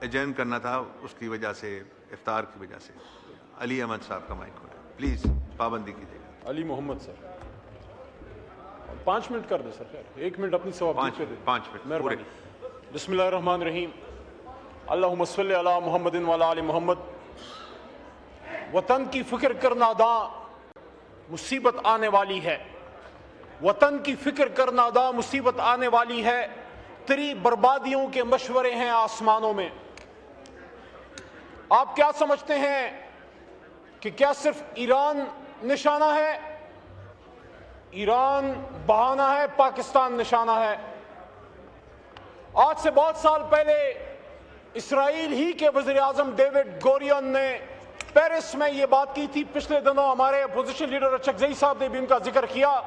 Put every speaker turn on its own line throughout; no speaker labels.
ایجرن کرنا تھا اس کی وجہ سے، افطار کی وجہ سے۔ علی احمد صاحب کا مائک ہو رہا ہے، پلیز پابندی کیجیے گا۔
علی محمد سر 5 منٹ کر دیں سر، خیر 1 منٹ اپنی سواب پہ دیں۔
5 منٹ
مہربانی۔ بسم اللہ الرحمن الرحیم، اللہم صلی علی محمد وعلی آل محمد۔ وطن کی فکر کر ناداں، مصیبت آنے والی ہے۔ وطن کی فکر کر ناداں، مصیبت آنے والی ہے۔ تیری بربادیوں کے مشورے ہیں آسمانوں میں۔ آپ کیا سمجھتے ہیں کہ کیا صرف ایران نشانہ ہے؟ ایران بہانہ ہے، پاکستان نشانہ ہے۔ آج سے بہت سال پہلے اسرائیل ہی کے وزیر اعظم ڈیوڈ گورین نے پیرس میں یہ بات کی تھی۔ پچھلے دنوں ہمارے اپوزیشن لیڈر اچکزئی صاحب نے بھی ان کا ذکر کیا،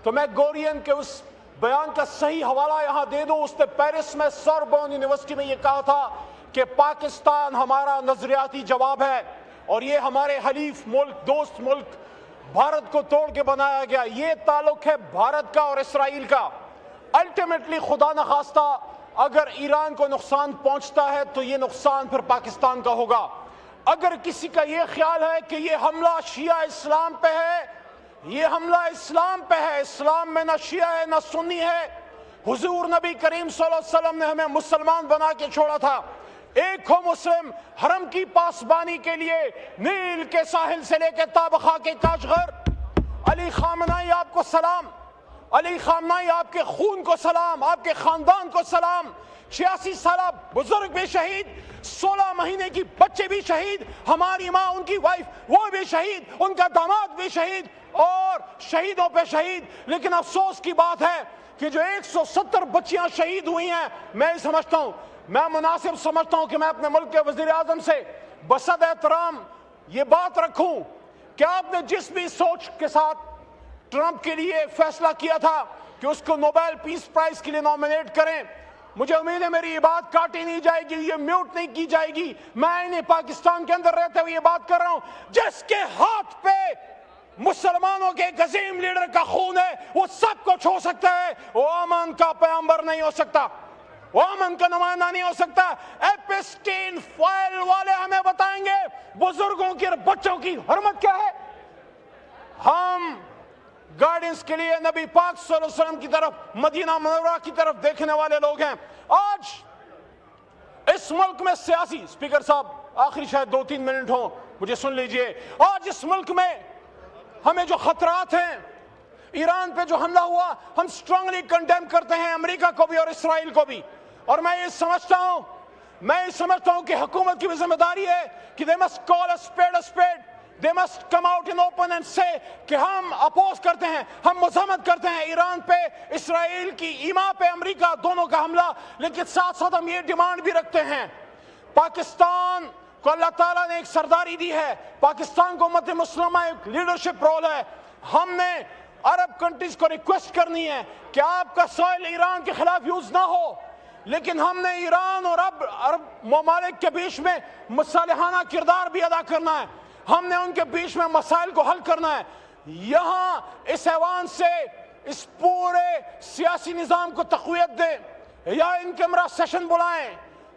تو میں گورین کے اس بیان کا صحیح حوالہ یہاں دے دوں۔ اس نے پیرس میں سوربون یونیورسٹی میں یہ کہا تھا کہ پاکستان ہمارا نظریاتی جواب ہے، اور یہ ہمارے حلیف ملک، دوست ملک بھارت کو توڑ کے بنایا گیا۔ یہ تعلق ہے بھارت کا اور اسرائیل کا۔ الٹیمیٹلی خدا نخواستہ اگر ایران کو نقصان پہنچتا ہے تو یہ نقصان پھر پاکستان کا ہوگا۔ اگر کسی کا یہ خیال ہے کہ یہ حملہ شیعہ اسلام پہ ہے، یہ حملہ اسلام پہ ہے، اسلام میں نہ شیعہ ہے نہ سنی ہے۔ حضور نبی کریم صلی اللہ علیہ وسلم نے ہمیں مسلمان بنا کے چھوڑا تھا۔ ایک ہو مسلم، حرم کی پاسبانی کے لیے نیل کے ساحل سے لے کے تابخا کے کاشغر۔ علی خامنائی آپ کو سلام، علی خامنائی آپ کے خون کو سلام، آپ کے خاندان کو سلام۔ 86 سالہ بزرگ بھی شہید، 16 مہینے کی بچے بھی شہید، ہماری ماں، ان کی وائف وہ بھی شہید، ان کا داماد بھی شہید، اور شہیدوں پہ شہید۔ لیکن افسوس کی بات ہے کہ جو 170 بچیاں شہید ہوئی ہیں، میں سمجھتا ہوں، میں مناسب سمجھتا ہوں کہ میں اپنے ملک کے وزیر اعظم سے بصد احترام یہ بات رکھوں کہ آپ نے جس بھی سوچ کے ساتھ ٹرمپ کے لیے فیصلہ کیا تھا کہ اس کو نوبیل پیس پرائز کے لیے نامنیٹ کریں، مجھے امید ہے میری یہ بات کاٹی نہیں جائے گی، یہ میوٹ نہیں کی جائے گی۔ میں انہیں پاکستان کے اندر رہتے ہوئے یہ بات کر رہا ہوں، جس کے ہاتھ پہ مسلمانوں کے ایک عظیم لیڈر کا خون ہے وہ سب کو چھو سکتا ہے، وہ امن کا پیغمبر نہیں ہو سکتا، وہ امن کا نمائندہ نہیں ہو سکتا۔ ایپسٹین فائل والے ہمیں بتائیں گے بزرگوں کی اور بچوں کی حرمت کیا ہے۔ ہم گائیڈنس کے لیے نبی پاک صلی اللہ علیہ وسلم کی طرف، مدینہ منورہ کی طرف دیکھنے والے لوگ ہیں۔ آج اس ملک میں سیاسی، اسپیکر صاحب آخری شاید 2-3 منٹ ہوں، مجھے سن لیجئے۔ آج اس ملک میں ہمیں جو خطرات ہیں، ایران پہ جو حملہ ہوا، ہم سٹرونگلی کنڈیم کرتے ہیں، امریکہ کو بھی اور اسرائیل کو بھی۔ اور میں یہ سمجھتا ہوں کہ حکومت کی بھی ذمہ داری ہے کہ they must call a spade a spade. They must come out in open and say کہ ہم اپوز کرتے ہیں، ہم مزاحمت کرتے ہیں ایران پہ، اسرائیل کی ایما پہ، امریکہ، دونوں کا حملہ، لیکن ساتھ ساتھ ہم یہ ڈیمانڈ بھی رکھتے ہیں، پاکستان کو اللہ تعالیٰ نے ایک سرداری دی ہے، پاکستان کو امت مسلمہ ایک لیڈرشپ رول ہے۔ ہم نے عرب کنٹریز کو ریکویسٹ کرنی ہے کہ آپ کا سوائل ایران کے خلاف یوز نہ ہو، لیکن ہم نے ایران اور عرب ممالک کے بیچ میں مصالحانہ کردار بھی ادا کرنا ہے، ہم نے ان کے بیچ میں مسائل کو حل کرنا ہے۔ یہاں اس ایوان سے اس پورے سیاسی نظام کو تقویت دیں، یا ان کیمرہ سیشن بلائیں،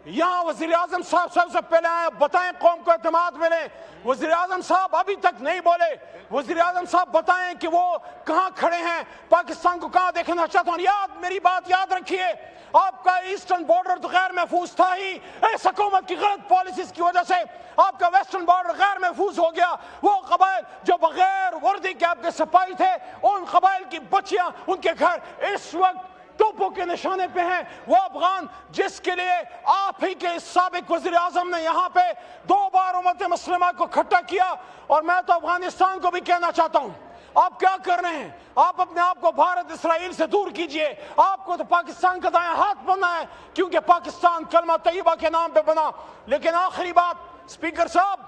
یہاں وزیر اعظم صاحب سب سے پہلے آئیں، بتائیں قوم کو اعتماد ملے۔ وزیر اعظم صاحب ابھی تک نہیں بولے، وزیر اعظم صاحب بتائیں کہ وہ کہاں کھڑے ہیں، پاکستان کو کہاں دیکھنا چاہتا ہوں۔ میری بات یاد رکھیے، آپ کا ایسٹرن بارڈر تو غیر محفوظ تھا ہی، اس حکومت کی غلط پالیسیز کی وجہ سے آپ کا ویسٹرن بارڈر غیر محفوظ ہو گیا۔ وہ قبائل جو بغیر وردی کے آپ کے سپاہی تھے، ان قبائل کی بچیاں، ان کے گھر اس وقت توپوں کے نشانے پہ ہیں۔ وہ افغان جس کے لیے آپ ہی کے سابق وزیر اعظم نے یہاں پہ 2 بار امت مسلمہ کو کھٹا کیا، اور میں تو افغانستان کو بھی کہنا چاہتا ہوں، آپ کیا کر رہے ہیں؟ آپ اپنے آپ کو بھارت اسرائیل سے دور کیجئے، آپ کو تو پاکستان کا دائیں ہاتھ بننا ہے، کیونکہ پاکستان کلمہ طیبہ کے نام پہ بنا۔ لیکن آخری بات، اسپیکر صاحب،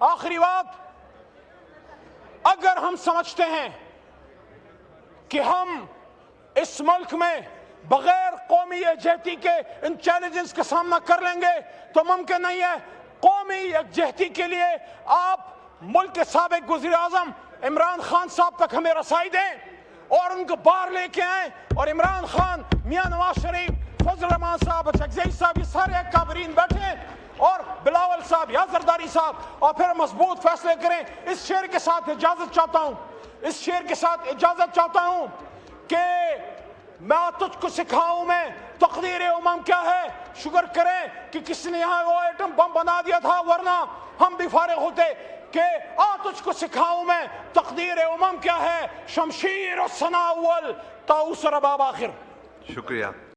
آخری بات، اگر ہم سمجھتے ہیں کہ ہم اس ملک میں بغیر قومی یکجہتی کے ان چیلنجز کا سامنا کر لیں گے تو ممکن نہیں ہے۔ قومی یکجہتی کے لیے آپ ملک کے سابق وزیر اعظم عمران خان صاحب تک ہمیں رسائی دیں اور ان کو باہر لے کے آئیں، اور عمران خان، میاں نواز شریف، فضل الرحمان صاحب، اچکزئی صاحب، یہ سارے اکابرین بیٹھے ہیں، صاحب یا زرداری صاحب اور پھر مضبوط فیصلے کریں. اس شعر کے ساتھ اجازت چاہتا ہوں, اس شعر کے ساتھ اجازت چاہتا ہوں کہ میں تجھ کو سکھاؤں میں تقدیر امم کیا ہے. شکر کریں کہ کسی نے یہاں وہ ایٹم بم بنا دیا تھا, ورنہ ہم بھی فارغ ہوتے. کہ تجھ کو سکھاؤں میں تقدیر امم کیا ہے, شمشیر و ثنا اول طاؤس رباب آخر.
شکریہ.